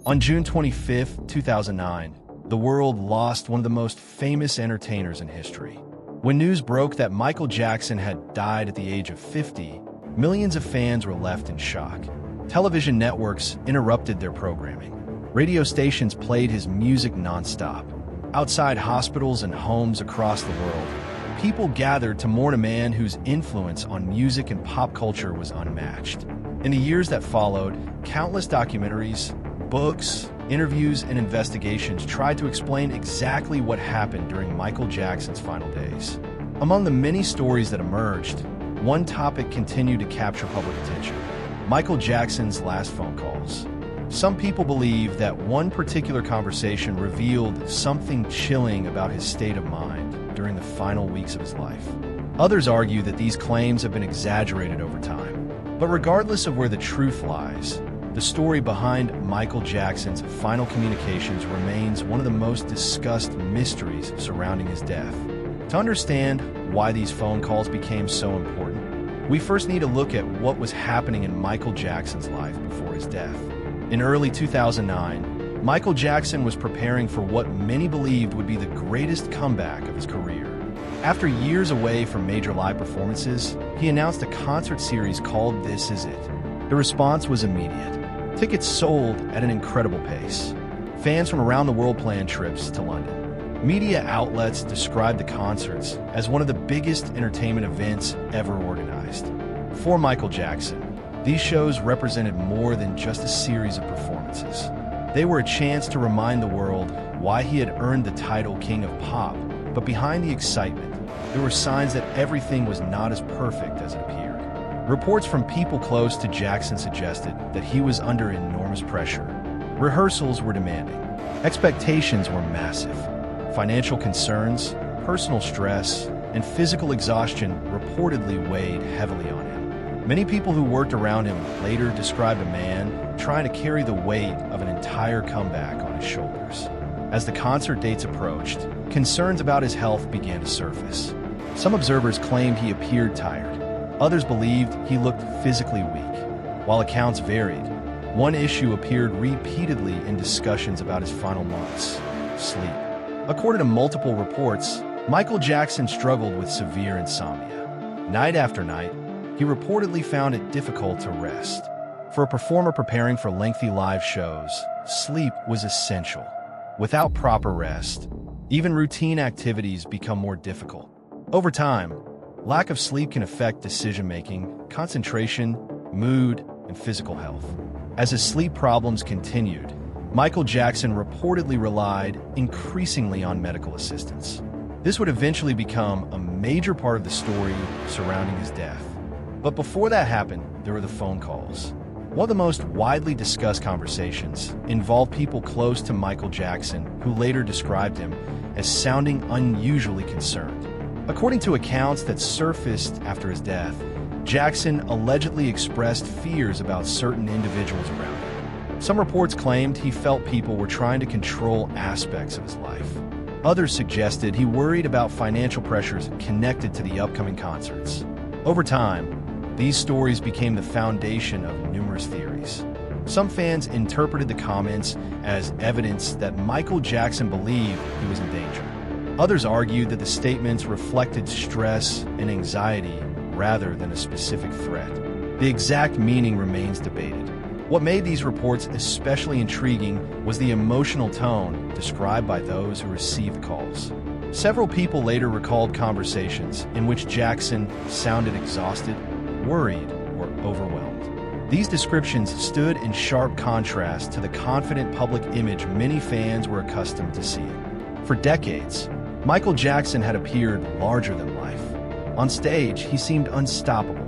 On June 25, 2009, the world lost one of the most famous entertainers in history. When news broke that Michael Jackson had died at the age of 50, millions of fans were left in shock. Television networks interrupted their programming. Radio stations played his music nonstop. Outside hospitals and homes across the world, people gathered to mourn a man whose influence on music and pop culture was unmatched. In the years that followed, countless documentaries, books, interviews, and investigations tried to explain exactly what happened during Michael Jackson's final days. Among the many stories that emerged, one topic continued to capture public attention: Michael Jackson's last phone calls. Some people believe that one particular conversation revealed something chilling about his state of mind during the final weeks of his life. Others argue that these claims have been exaggerated over time. But regardless of where the truth lies, the story behind Michael Jackson's final communications remains one of the most discussed mysteries surrounding his death. To understand why these phone calls became so important, we first need to look at what was happening in Michael Jackson's life before his death. In early 2009, Michael Jackson was preparing for what many believed would be the greatest comeback of his career. After years away from major live performances, he announced a concert series called This Is It. The response was immediate. Tickets sold at an incredible pace. Fans from around the world planned trips to London. Media outlets described the concerts as one of the biggest entertainment events ever organized. For Michael Jackson, these shows represented more than just a series of performances. They were a chance to remind the world why he had earned the title King of Pop. But behind the excitement, there were signs that everything was not as perfect as it appeared. Reports from people close to Jackson suggested that he was under enormous pressure. Rehearsals were demanding. Expectations were massive. Financial concerns, personal stress, and physical exhaustion reportedly weighed heavily on him. Many people who worked around him later described a man trying to carry the weight of an entire comeback on his shoulders. As the concert dates approached, concerns about his health began to surface. Some observers claimed he appeared tired. Others believed he looked physically weak. While accounts varied, one issue appeared repeatedly in discussions about his final months: sleep. According to multiple reports, Michael Jackson struggled with severe insomnia. Night after night, he reportedly found it difficult to rest. For a performer preparing for lengthy live shows, sleep was essential. Without proper rest, even routine activities become more difficult. Over time, lack of sleep can affect decision-making, concentration, mood, and physical health. As his sleep problems continued, Michael Jackson reportedly relied increasingly on medical assistance. This would eventually become a major part of the story surrounding his death. But before that happened, there were the phone calls. One of the most widely discussed conversations involved people close to Michael Jackson, who later described him as sounding unusually concerned. According to accounts that surfaced after his death, Jackson allegedly expressed fears about certain individuals around him. Some reports claimed he felt people were trying to control aspects of his life. Others suggested he worried about financial pressures connected to the upcoming concerts. Over time, these stories became the foundation of numerous theories. Some fans interpreted the comments as evidence that Michael Jackson believed he was in danger. Others argued that the statements reflected stress and anxiety rather than a specific threat. The exact meaning remains debated. What made these reports especially intriguing was the emotional tone described by those who received the calls. Several people later recalled conversations in which Jackson sounded exhausted, worried, or overwhelmed. These descriptions stood in sharp contrast to the confident public image many fans were accustomed to seeing. For decades, Michael Jackson had appeared larger than life. On stage, he seemed unstoppable.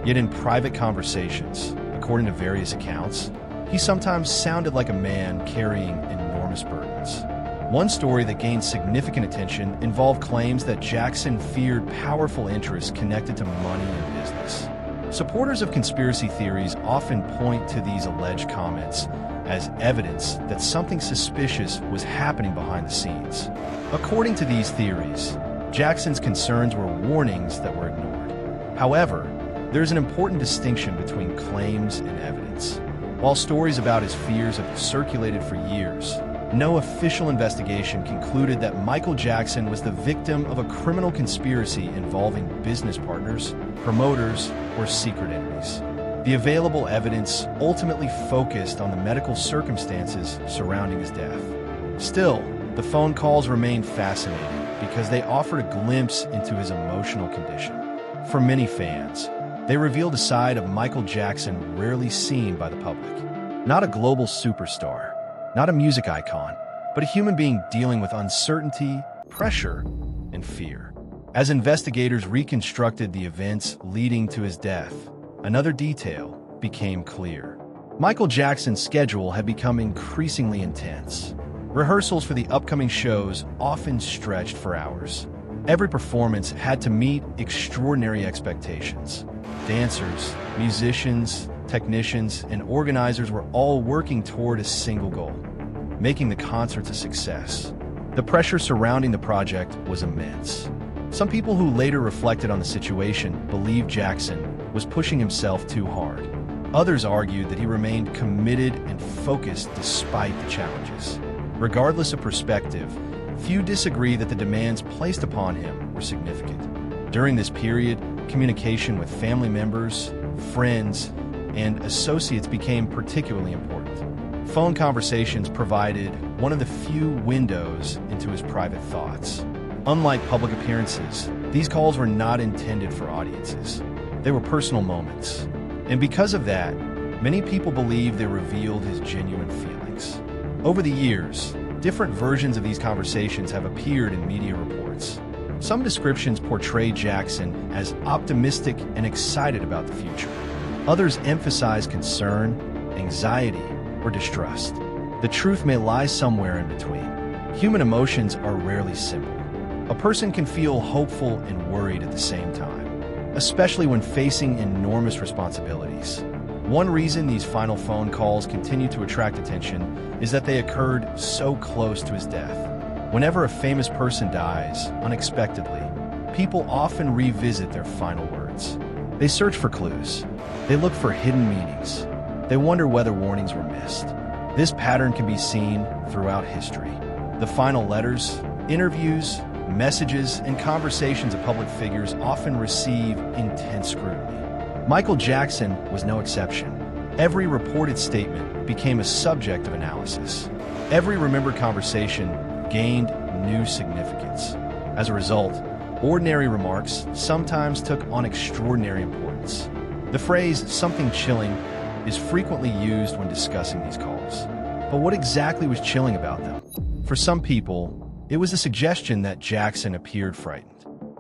Yet in private conversations, according to various accounts, he sometimes sounded like a man carrying enormous burdens. One story that gained significant attention involved claims that Jackson feared powerful interests connected to money and business. Supporters of conspiracy theories often point to these alleged comments as evidence that something suspicious was happening behind the scenes. According to these theories, Jackson's concerns were warnings that were ignored. However, there's an important distinction between claims and evidence. While stories about his fears have circulated for years, no official investigation concluded that Michael Jackson was the victim of a criminal conspiracy involving business partners, promoters, or secret enemies. The available evidence ultimately focused on the medical circumstances surrounding his death. Still, the phone calls remained fascinating because they offered a glimpse into his emotional condition. For many fans, they revealed a side of Michael Jackson rarely seen by the public. Not a global superstar, not a music icon, but a human being dealing with uncertainty, pressure, and fear. As investigators reconstructed the events leading to his death, another detail became clear. Michael Jackson's schedule had become increasingly intense. Rehearsals for the upcoming shows often stretched for hours. Every performance had to meet extraordinary expectations. Dancers, musicians, technicians, and organizers were all working toward a single goal: making the concerts a success. The pressure surrounding the project was immense. Some people who later reflected on the situation believed Jackson was pushing himself too hard. Others argued that he remained committed and focused despite the challenges. Regardless of perspective, few disagree that the demands placed upon him were significant. During this period, communication with family members, friends, and associates became particularly important. Phone conversations provided one of the few windows into his private thoughts. Unlike public appearances, these calls were not intended for audiences. They were personal moments. And because of that, many people believe they revealed his genuine feelings. Over the years, different versions of these conversations have appeared in media reports. Some descriptions portray Jackson as optimistic and excited about the future. Others emphasize concern, anxiety, or distrust. The truth may lie somewhere in between. Human emotions are rarely simple. A person can feel hopeful and worried at the same time, especially when facing enormous responsibilities. One reason these final phone calls continue to attract attention is that they occurred so close to his death. Whenever a famous person dies unexpectedly, people often revisit their final words. They search for clues. They look for hidden meanings. They wonder whether warnings were missed. This pattern can be seen throughout history. The final letters, interviews, messages, and conversations of public figures often receive intense scrutiny. Michael Jackson was no exception. Every reported statement became a subject of analysis. Every remembered conversation gained new significance. As a result, ordinary remarks sometimes took on extraordinary importance. The phrase "something chilling" is frequently used when discussing these calls. But what exactly was chilling about them? For some people, it was the suggestion that Jackson appeared frightened.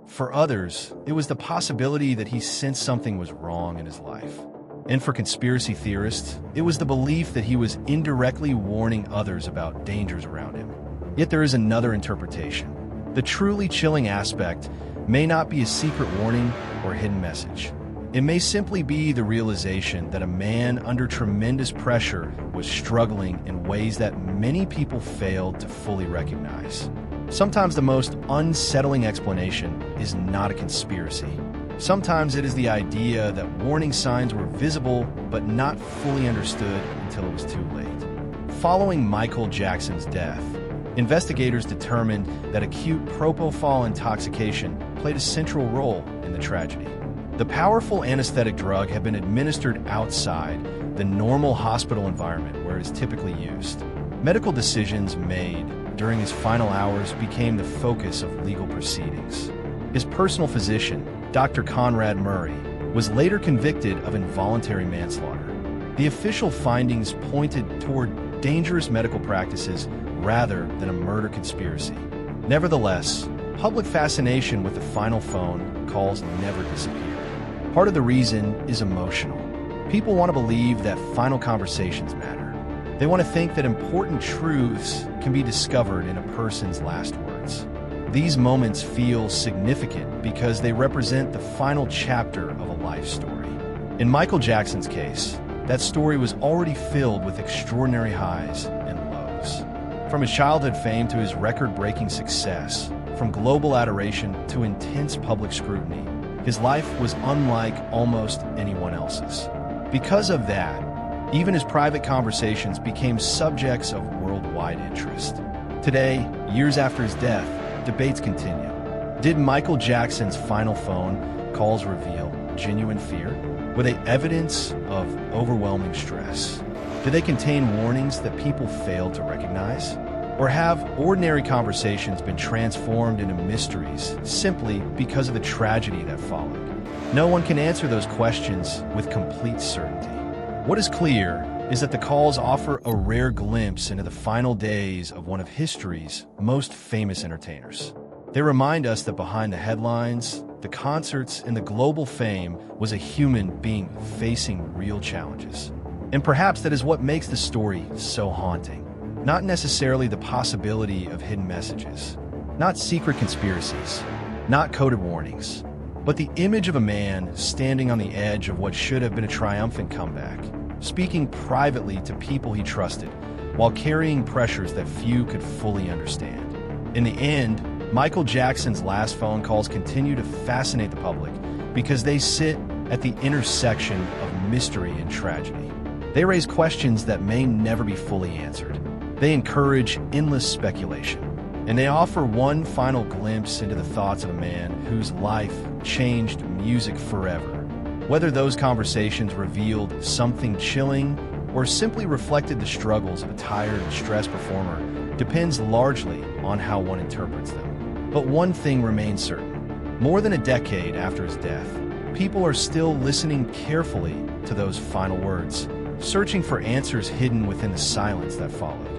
For others, it was the possibility that he sensed something was wrong in his life. And for conspiracy theorists, it was the belief that he was indirectly warning others about dangers around him. Yet there is another interpretation. The truly chilling aspect may not be a secret warning or hidden message. It may simply be the realization that a man under tremendous pressure was struggling in ways that many people failed to fully recognize. Sometimes the most unsettling explanation is not a conspiracy. Sometimes it is the idea that warning signs were visible but not fully understood until it was too late. Following Michael Jackson's death, investigators determined that acute propofol intoxication played a central role in the tragedy. The powerful anesthetic drug had been administered outside the normal hospital environment where it is typically used. Medical decisions made during his final hours became the focus of legal proceedings. His personal physician, Dr. Conrad Murray, was later convicted of involuntary manslaughter. The official findings pointed toward dangerous medical practices rather than a murder conspiracy. Nevertheless, public fascination with the final phone calls never disappeared. Part of the reason is emotional. People want to believe that final conversations matter. They want to think that important truths can be discovered in a person's last words. These moments feel significant because they represent the final chapter of a life story. In Michael Jackson's case, that story was already filled with extraordinary highs and lows. From his childhood fame to his record-breaking success, from global adoration to intense public scrutiny, his life was unlike almost anyone else's. Because of that, Even his private conversations became subjects of worldwide interest. Today, years after his death, debates continue. Did Michael Jackson's final phone calls reveal genuine fear? Were they evidence of overwhelming stress? Did they contain warnings that people failed to recognize? Or have ordinary conversations been transformed into mysteries simply because of the tragedy that followed? No one can answer those questions with complete certainty. What is clear is that the calls offer a rare glimpse into the final days of one of history's most famous entertainers. They remind us that behind the headlines, the concerts, and the global fame was a human being facing real challenges. And perhaps that is what makes the story so haunting. Not necessarily the possibility of hidden messages, not secret conspiracies, not coded warnings, but the image of a man standing on the edge of what should have been a triumphant comeback, speaking privately to people he trusted, while carrying pressures that few could fully understand. In the end, Michael Jackson's last phone calls continue to fascinate the public because they sit at the intersection of mystery and tragedy. They raise questions that may never be fully answered. They encourage endless speculation, and they offer one final glimpse into the thoughts of a man whose life changed music forever. Whether those conversations revealed something chilling or simply reflected the struggles of a tired and stressed performer depends largely on how one interprets them. But one thing remains certain. More than a decade after his death, people are still listening carefully to those final words, searching for answers hidden within the silence that followed.